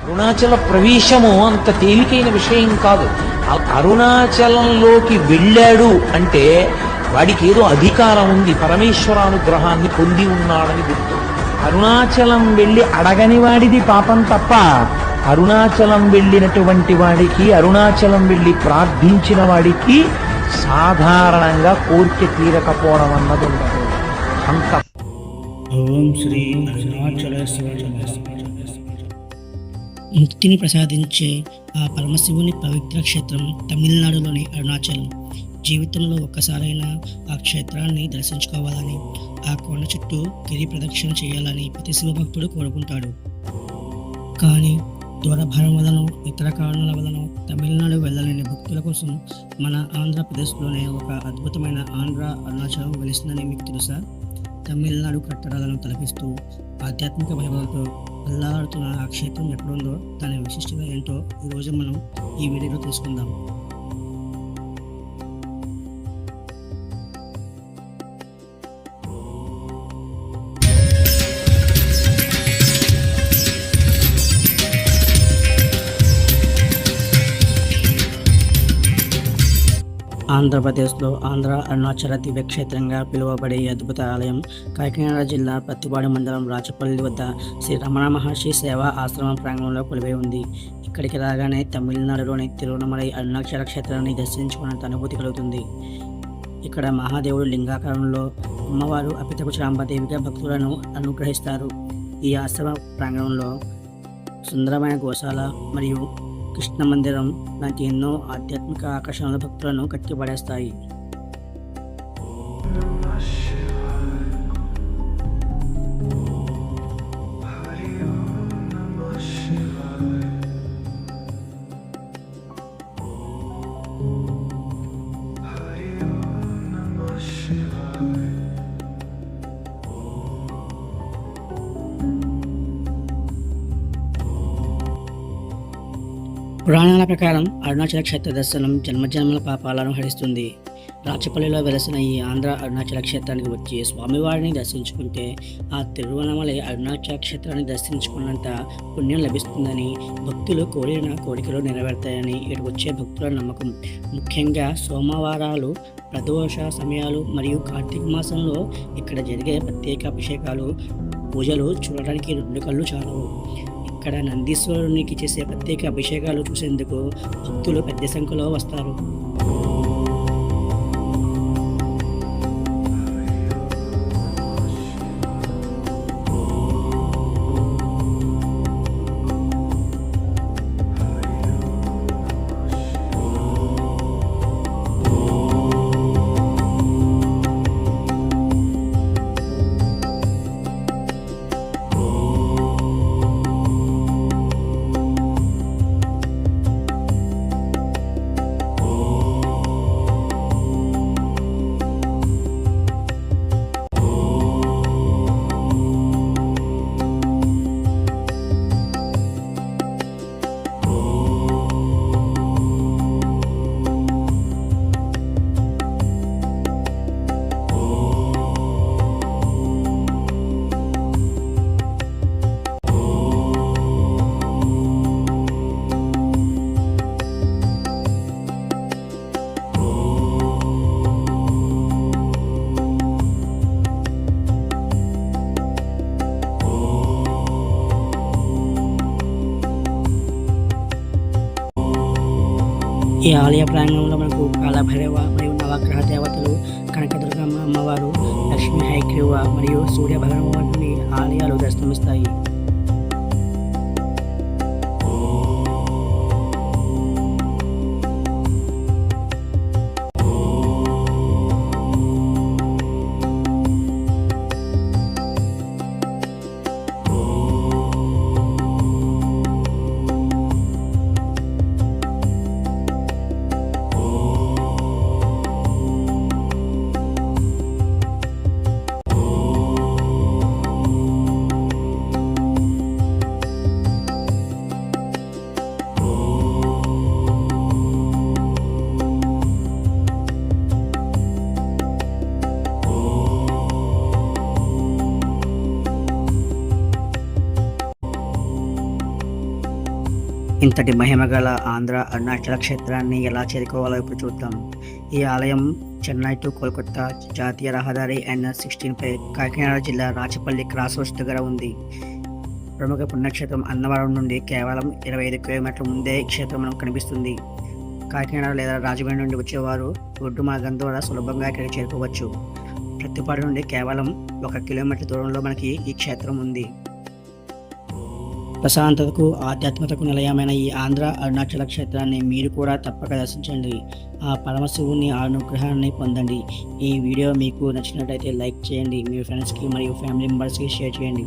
అరుణాచల ప్రవేశము అంత తేలికైన విషయం కాదు. అరుణాచలంలోకి వెళ్ళాడు అంటే వాడికి ఏదో అధికారం ఉంది, పరమేశ్వరానుగ్రహాన్ని పొంది ఉన్నాడని గుర్తు. అరుణాచలం వెళ్ళి అడగని వాడిది పాపం తప్ప, అరుణాచలం వెళ్ళినటువంటి వాడికి, అరుణాచలం వెళ్ళి ప్రార్థించిన వాడికి సాధారణంగా కోరిక తీరకపోవడం అన్నది ఉండదు. అంత ఓం శ్రీ అరుణాచలేశ్వరాయ నమః. ముక్తిని ప్రసాదించే ఆ పరమశివుని పవిత్ర క్షేత్రం తమిళనాడులోని అరుణాచలం. జీవితంలో ఒక్కసారైనా ఆ క్షేత్రాన్ని దర్శించుకోవాలని, ఆ కొండ చుట్టూ గిరి ప్రదక్షిణ చేయాలని ప్రతి శివభక్తుడు కోరుకుంటాడు. కానీ దూరభారం వలన, ఇతర కారణాల వలన తమిళనాడు వెళ్ళలేని భక్తుల కోసం మన ఆంధ్రప్రదేశ్లోనే ఒక అద్భుతమైన ఆంధ్ర అరుణాచలం వెలుస్తుందని మీకు తెలుసా? తమిళనాడు కట్టడాలను తలపిస్తూ ఆధ్యాత్మిక వైభవంతో అల్లాడుతున్న ఆ క్షేత్రం ఎక్కడుందో, దాని విశిష్టత ఏంటో ఈరోజు మనం ఈ వీడియోలో తెలుసుకుందాం. ఆంధ్రప్రదేశ్లో ఆంధ్ర అరుణాచల దివ్యక్షేత్రంగా పిలువబడే ఈ అద్భుత ఆలయం కాకినాడ జిల్లా ప్రత్తిపాడు మండలం రాచపల్లి వద్ద శ్రీ రమణ మహర్షి సేవా ఆశ్రమం ప్రాంగణంలో కొలువై ఉంది. ఇక్కడికి రాగానే తమిళనాడులోని తిరువణమలై అరుణాచల క్షేత్రాన్ని దర్శించుకున్నంత అనుభూతి కలుగుతుంది. ఇక్కడ మహాదేవుడు లింగాకారంలో, అమ్మవారు అపితకుచరాంబదేవిగా భక్తులను అనుగ్రహిస్తారు. ఈ ఆశ్రమ ప్రాంగణంలో సుందరమైన గోశాల మరియు కృష్ణ మందిరం లాంటి ఎన్నో ఆధ్యాత్మిక ఆకర్షణల భక్తులను కట్టిపడేస్తాయి. పురాణాల ప్రకారం అరుణాచల క్షేత్ర దర్శనం జన్మజన్మల పాపాలను హరిస్తుంది. రాచపల్లిలో వెలసిన ఈ ఆంధ్ర అరుణాచల క్షేత్రానికి వచ్చి స్వామివారిని దర్శించుకుంటే ఆ తిరువణమలై అరుణాచల క్షేత్రాన్ని దర్శించుకున్నంత పుణ్యం లభిస్తుందని, భక్తులు కోరిన కోరికలు నెరవేరుతాయని ఇక్కడికి వచ్చే భక్తుల నమ్మకం. ముఖ్యంగా సోమవారాలు, ప్రదోష సమయాలు మరియు కార్తీక మాసంలో ఇక్కడ జరిగే ప్రత్యేక అభిషేకాలు, పూజలు చూడడానికి రెండు కళ్ళు చాలవు. ఇక్కడ నందీశ్వరునికి చేసే ప్రత్యేక అభిషేకాలు చూసేందుకు భక్తులు పెద్ద సంఖ్యలో వస్తారు. ఈ ఆలయ ప్రాంగణంలో మనకు కాలభైరవ మరియు నవగ్రహ దేవతలు, కనకదుర్గమ్మ అమ్మవారు, లక్ష్మీ హైగ్రీవ మరియు సూర్య భగవానుని ఆలయాలు దర్శనమిస్తాయి. ఇంతటి మహిమగల ఆంధ్ర అరుణాచల క్షేత్రాన్ని ఎలా చేరుకోవాలో ఇప్పుడు చూద్దాం. ఈ ఆలయం చెన్నై టు కోల్కతా జాతీయ రహదారి NH16 పై కాకినాడ జిల్లా రాచపల్లి క్రాస్ రోడ్స్ దగ్గర ఉంది. ప్రముఖ పుణ్యక్షేత్రం అన్నవరం నుండి కేవలం 25 కిలోమీటర్ల ముందే ఈ క్షేత్రం మనకు కనిపిస్తుంది. కాకినాడ లేదా రాజమండ్రి నుండి వచ్చేవారు ఒడ్డు మార్గం ద్వారా సులభంగా ఇక్కడికి చేరుకోవచ్చు. ప్రత్తిపాడు నుండి కేవలం 1 కిలోమీటర్ దూరంలో మనకి ఈ క్షేత్రం ఉంది. ప్రశాంతతకు ఆధ్యాత్మికతకు నిలయమైన ఈ ఆంధ్ర అరుణాచల క్షేత్రాన్ని మీరు కూడా తప్పక దర్శించండి. ఆ పరమశివుని అనుగ్రహాన్ని పొందండి. ఈ వీడియో మీకు నచ్చినట్లయితే లైక్ చేయండి, మీ ఫ్రెండ్స్కి మరియు ఫ్యామిలీ మెంబర్స్కి షేర్ చేయండి.